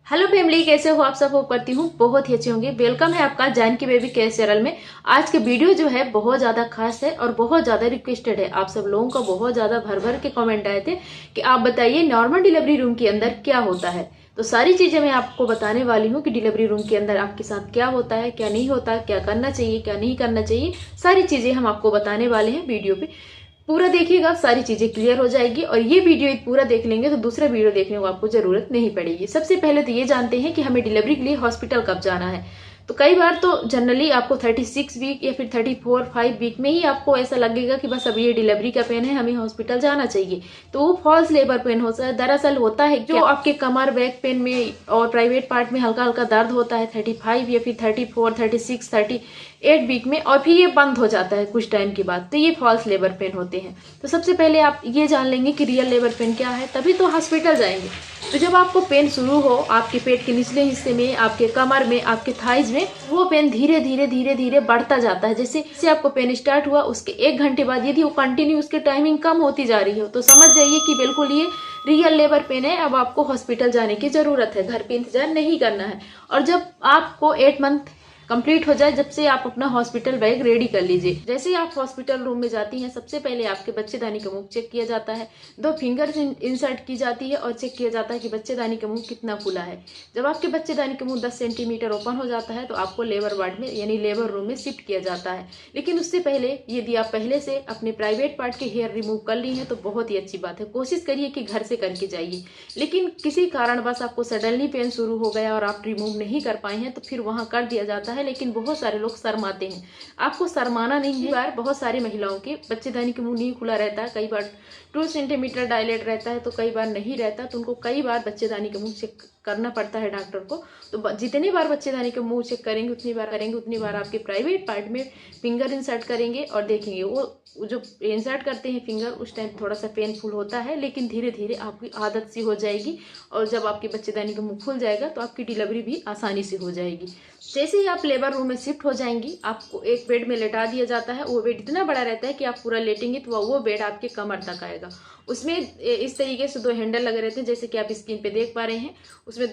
Hello family, कैसे हो आप सब? होप करती हूँ बहुत ही अच्छे होंगे। वेलकम है आपका जानकी बेबी केयर चैनल में। आज के वीडियो जो है बहुत ज्यादा खास है और बहुत ज्यादा रिक्वेस्टेड है। आप सब लोगों का बहुत ज्यादा भर भर के कमेंट आए थे कि आप बताइए नॉर्मल डिलीवरी रूम के अंदर क्या होता है। तो सारी चीजें मैं आपको बताने वाली हूँ कि डिलीवरी रूम के अंदर आपके साथ क्या होता है, क्या नहीं होता, क्या करना चाहिए, क्या नहीं करना चाहिए। सारी चीजें हम आपको बताने वाले हैं वीडियो पे। पूरा देखिएगा, सारी चीजें क्लियर हो जाएगी। और ये वीडियो पूरा देख लेंगे तो दूसरा वीडियो देखने को आपको जरूरत नहीं पड़ेगी। सबसे पहले तो ये जानते हैं कि हमें डिलीवरी के लिए हॉस्पिटल कब जाना है। तो कई बार तो जनरली आपको 36 वीक या फिर 34-5 वीक में ही आपको ऐसा लगेगा कि बस अब ये डिलीवरी का पेन है, हमें हॉस्पिटल जाना चाहिए। तो वो फॉल्स लेबर पेन हो सकता है। दरअसल होता है जो आपके कमर बैक पेन में और प्राइवेट पार्ट में हल्का हल्का दर्द होता है 35 या फिर 34, 36, 38 वीक में, और फिर ये बंद हो जाता है कुछ टाइम के बाद, तो ये फॉल्स लेबर पेन होते हैं। तो सबसे पहले आप ये जान लेंगे कि रियल लेबर पेन क्या है, तभी तो हॉस्पिटल जाएंगे। तो जब आपको पेन शुरू हो आपके पेट के निचले हिस्से में, आपके कमर में, आपके थाइज में, वो पेन धीरे धीरे धीरे धीरे बढ़ता जाता है। जैसे आपको पेन स्टार्ट हुआ उसके 1 घंटे बाद यदि वो कंटिन्यू उसकी टाइमिंग कम होती जा रही हो तो समझ जाइए कि बिल्कुल ये रियल लेबर पेन है। अब आपको हॉस्पिटल जाने की जरूरत है, घर पे इंतजार नहीं करना है। और जब आपको 8 मंथ कंप्लीट हो जाए, जब से आप अपना हॉस्पिटल बैग रेडी कर लीजिए। जैसे ही आप हॉस्पिटल रूम में जाती हैं सबसे पहले आपके बच्चेदानी का मुंह चेक किया जाता है, 2 फिंगर इंसर्ट की जाती है और चेक किया जाता है कि बच्चेदानी का मुंह कितना खुला है। जब आपके बच्चेदानी का मुंह 10 सेंटीमीटर ओपन हो जाता है तो आपको लेबर वार्ड में यानी लेबर रूम में शिफ्ट किया जाता है। लेकिन उससे पहले यदि आप पहले से अपने प्राइवेट पार्ट के हेयर रिमूव कर ली है तो बहुत ही अच्छी बात है। कोशिश करिए कि घर से करके जाइए। लेकिन किसी कारणवश आपको सडनली पेन शुरू हो गया और आप रिमूव नहीं कर पाए हैं तो फिर वहां कर दिया जाता है। लेकिन बहुत सारे लोग शर्माते हैं, आपको शर्माना नहीं है। बार बहुत सारी महिलाओं के बच्चेदानी के मुंह नहीं खुला रहता है, कई बार 2 सेंटीमीटर डायलेट रहता है तो कई बार नहीं रहता, तो उनको कई बार बच्चेदानी का मुंह चेक करना पड़ता है डॉक्टर को। तो जितनी बार बच्चेदानी का मुंह चेक करेंगे उतनी बार आपके प्राइवेट पार्ट में फिंगर इंसर्ट करेंगे और देखेंगे। वो जो इंसर्ट करते हैं फिंगर उस टाइम थोड़ा सा पेनफुल होता है, लेकिन धीरे धीरे आपकी आदत सी हो जाएगी। और जब आपके बच्चेदानी का मुंह खुल जाएगा तो आपकी डिलीवरी भी आसानी से हो जाएगी। जैसे ही आप लेबर रूम में शिफ्ट हो जाएंगी आपको एक बेड में लेटा दिया जाता है। वो बेड इतना बड़ा रहता है कि आप पूरा लेटेंगे तो वो बेड आपके कमर तक आएगा। उसमें इस तरीके से 2 हैंडल लगे रहते हैं जैसे कि आप स्क्रीन पे देख पा रहे हैं। उसमें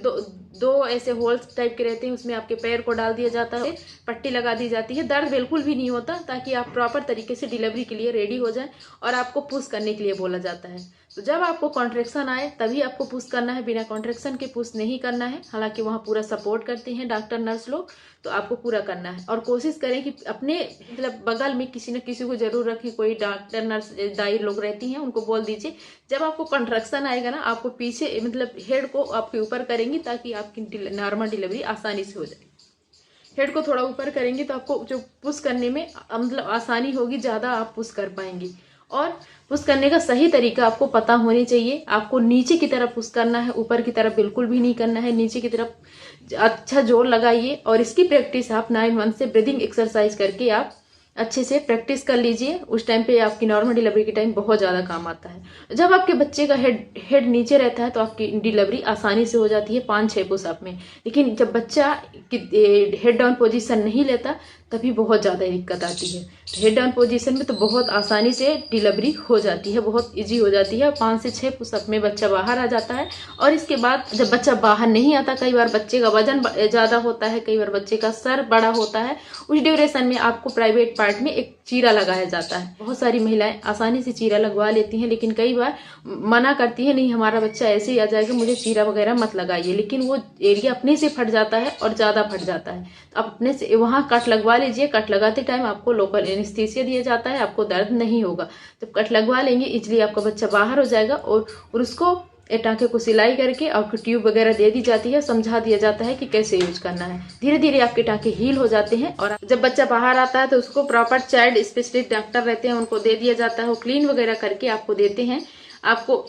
दो ऐसे होल्स टाइप के रहते हैं, उसमें आपके पैर को डाल दिया जाता है, पट्टी लगा दी जाती है। दर्द बिल्कुल भी नहीं होता, ताकि आप प्रॉपर तरीके से डिलीवरी के लिए रेडी हो जाए। और आपको पुश करने के लिए बोला जाता है। तो जब आपको कॉन्ट्रेक्शन आए तभी आपको पुश करना है, बिना कॉन्ट्रेक्शन के पुश नहीं करना है। हालांकि वहाँ पूरा सपोर्ट करते हैं डॉक्टर नर्स लोग, तो आपको पूरा करना है। और कोशिश करें कि अपने मतलब बगल में किसी न किसी को जरूर रखें। कोई डॉक्टर नर्स दाई लोग रहती हैं उनको बोल दीजिए जब आपको कॉन्ट्रेक्शन आएगा ना आपको पीछे मतलब हेड को आपके ऊपर करेंगी ताकि आपकी नॉर्मल डिलीवरी आसानी से हो जाए। हेड को थोड़ा ऊपर करेंगे तो आपको जो पुश करने में मतलब आसानी होगी, ज्यादा आप पुश कर पाएंगी। और पुश करने का सही तरीका आपको पता होनी चाहिए। आपको नीचे की तरफ पुश करना है, ऊपर की तरफ बिल्कुल भी नहीं करना है। नीचे की तरफ अच्छा जोर लगाइए। और इसकी प्रैक्टिस आप 9 मंथ से ब्रीदिंग एक्सरसाइज करके आप अच्छे से प्रैक्टिस कर लीजिए। उस टाइम पे आपकी नॉर्मल डिलीवरी के टाइम बहुत ज्यादा काम आता है। जब आपके बच्चे का हेड नीचे रहता है तो आपकी डिलीवरी आसानी से हो जाती है 5-6 पुशअप में। लेकिन जब बच्चा हेड डाउन पोजीशन नहीं लेता तभी बहुत ज्यादा दिक्कत आती है। हेड डाउन पोजीशन में तो बहुत आसानी से डिलीवरी हो जाती है, बहुत इजी हो जाती है। 5 से 6 पुशअप में बच्चा बाहर आ जाता है। और इसके बाद जब बच्चा बाहर नहीं आता, कई बार बच्चे का वजन ज्यादा होता है, कई बार बच्चे का सर बड़ा होता है, उस ड्यूरेशन में आपको प्राइवेट पार्ट में एक चीरा लगाया जाता है। बहुत सारी महिलाएं आसानी से चीरा लगवा लेती हैं, लेकिन कई बार मना करती है, नहीं हमारा बच्चा ऐसे ही आ जाएगा, मुझे चीरा वगैरह मत लगाइए। लेकिन वो एरिया अपने से फट जाता है और ज्यादा फट जाता है। तो आप अपने से वहां कट लगवा लीजिए। कट लगाते टाइम आपको लोकल एनेस्थीसिया दिया जाता है, आपको दर्द नहीं होगा। जब कट लगवा लेंगे इजली आपका बच्चा बाहर हो जाएगा। और उसको टाँके को सिलाई करके आपको ट्यूब वगैरह दे दी जाती है, समझा दिया जाता है कि कैसे यूज करना है। धीरे धीरे आपके टाँके हील हो जाते हैं। और जब बच्चा बाहर आता है तो उसको प्रॉपर चाइल्ड स्पेशलिस्ट डॉक्टर रहते हैं उनको दे दिया जाता है। वो क्लीन वगैरह करके आपको देते हैं, आपको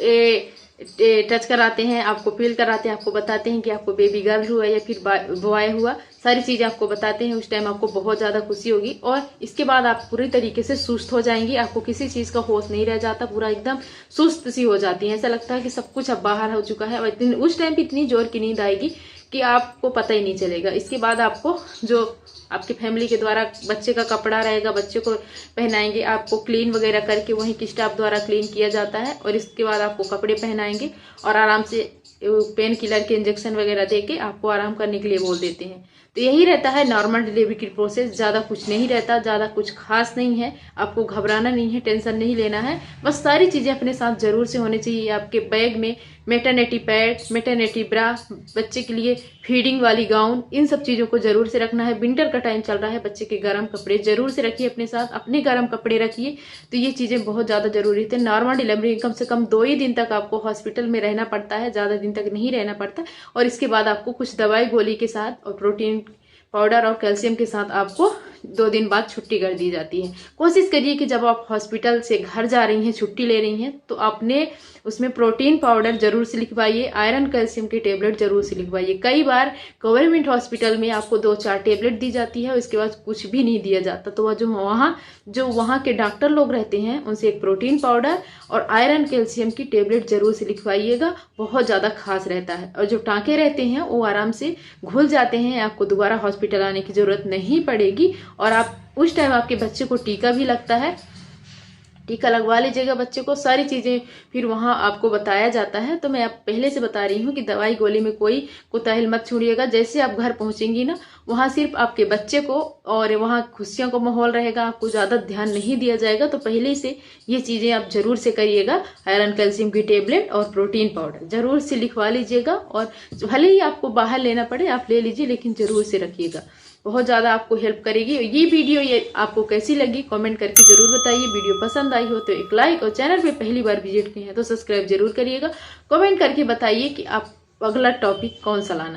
टच कराते हैं, आपको फील कराते हैं, आपको बताते हैं कि आपको बेबी गर्ल हुआ या फिर बॉय हुआ। सारी चीजें आपको बताते हैं। उस टाइम आपको बहुत ज्यादा खुशी होगी। और इसके बाद आप पूरी तरीके से सुस्त हो जाएंगी। आपको किसी चीज का होश नहीं रह जाता, पूरा एकदम सुस्त सी हो जाती है। ऐसा लगता है कि सब कुछ अब बाहर हो चुका है। और उस टाइम पे इतनी जोर की नींद आएगी कि आपको पता ही नहीं चलेगा। इसके बाद आपको जो आपकी फैमिली के द्वारा बच्चे का कपड़ा रहेगा, बच्चे को पहनाएंगे, आपको क्लीन वगैरह करके वहीं की स्टाफ द्वारा क्लीन किया जाता है। और इसके बाद आपको कपड़े पहनाएंगे और आराम से पेन किलर के इंजेक्शन वगैरह दे के आपको आराम करने के लिए बोल देते हैं। तो यही रहता है नॉर्मल डिलीवरी की प्रोसेस, ज़्यादा कुछ नहीं रहता, ज़्यादा कुछ खास नहीं है। आपको घबराना नहीं है, टेंशन नहीं लेना है। बस सारी चीज़ें अपने साथ जरूर से होनी चाहिए। आपके बैग में मैटरनिटी पैड, मैटरनिटी ब्रा, बच्चे के लिए फीडिंग वाली गाउन, इन सब चीज़ों को जरूर से रखना है। विंटर का टाइम चल रहा है, बच्चे के गर्म कपड़े जरूर से रखिए अपने साथ, अपने गर्म कपड़े रखिए। तो ये चीज़ें बहुत ज़्यादा जरूरी थे। नॉर्मल डिलीवरी कम से कम 2 ही दिन तक आपको हॉस्पिटल में रहना पड़ता है, ज़्यादा दिन तक नहीं रहना पड़ता। और इसके बाद आपको कुछ दवाई गोली के साथ और प्रोटीन पाउडर और कैल्शियम के साथ आपको 2 दिन बाद छुट्टी कर दी जाती है। कोशिश करिए कि जब आप हॉस्पिटल से घर जा रही हैं, छुट्टी ले रही हैं, तो आपने उसमें प्रोटीन पाउडर जरूर से लिखवाइए, आयरन कैल्शियम की टेबलेट जरूर से लिखवाइए। कई बार गवर्नमेंट हॉस्पिटल में आपको 2-4 टेबलेट दी जाती है, उसके बाद कुछ भी नहीं दिया जाता। तो वह जो वहाँ के डॉक्टर लोग रहते हैं, उनसे एक प्रोटीन पाउडर और आयरन कैल्शियम की टेबलेट जरूर से लिखवाइएगा, बहुत ज़्यादा खास रहता है। और जो टाँके रहते हैं वो आराम से घुल जाते हैं, आपको दोबारा हॉस्पिटल आने की ज़रूरत नहीं पड़ेगी। और आप उस टाइम आपके बच्चे को टीका भी लगता है, टीका लगवा लीजिएगा बच्चे को। सारी चीज़ें फिर वहाँ आपको बताया जाता है। तो मैं आप पहले से बता रही हूँ कि दवाई गोली में कोई कोताही मत छोड़िएगा। जैसे आप घर पहुँचेंगी ना, वहाँ सिर्फ आपके बच्चे को और वहाँ खुशियों का माहौल रहेगा, आपको ज़्यादा ध्यान नहीं दिया जाएगा। तो पहले से ये चीज़ें आप जरूर से करिएगा। आयरन कैल्शियम की टेबलेट और प्रोटीन पाउडर जरूर से लिखवा लीजिएगा। और भले ही आपको बाहर लेना पड़े, आप ले लीजिए, लेकिन जरूर से रखिएगा, बहुत ज़्यादा आपको हेल्प करेगी। ये वीडियो आपको कैसी लगी कमेंट करके जरूर बताइए। वीडियो पसंद आई हो तो एक लाइक, और चैनल पे पहली बार विजिट किए हैं तो सब्सक्राइब जरूर करिएगा। कमेंट करके बताइए कि आप अगला टॉपिक कौन सा लाना है।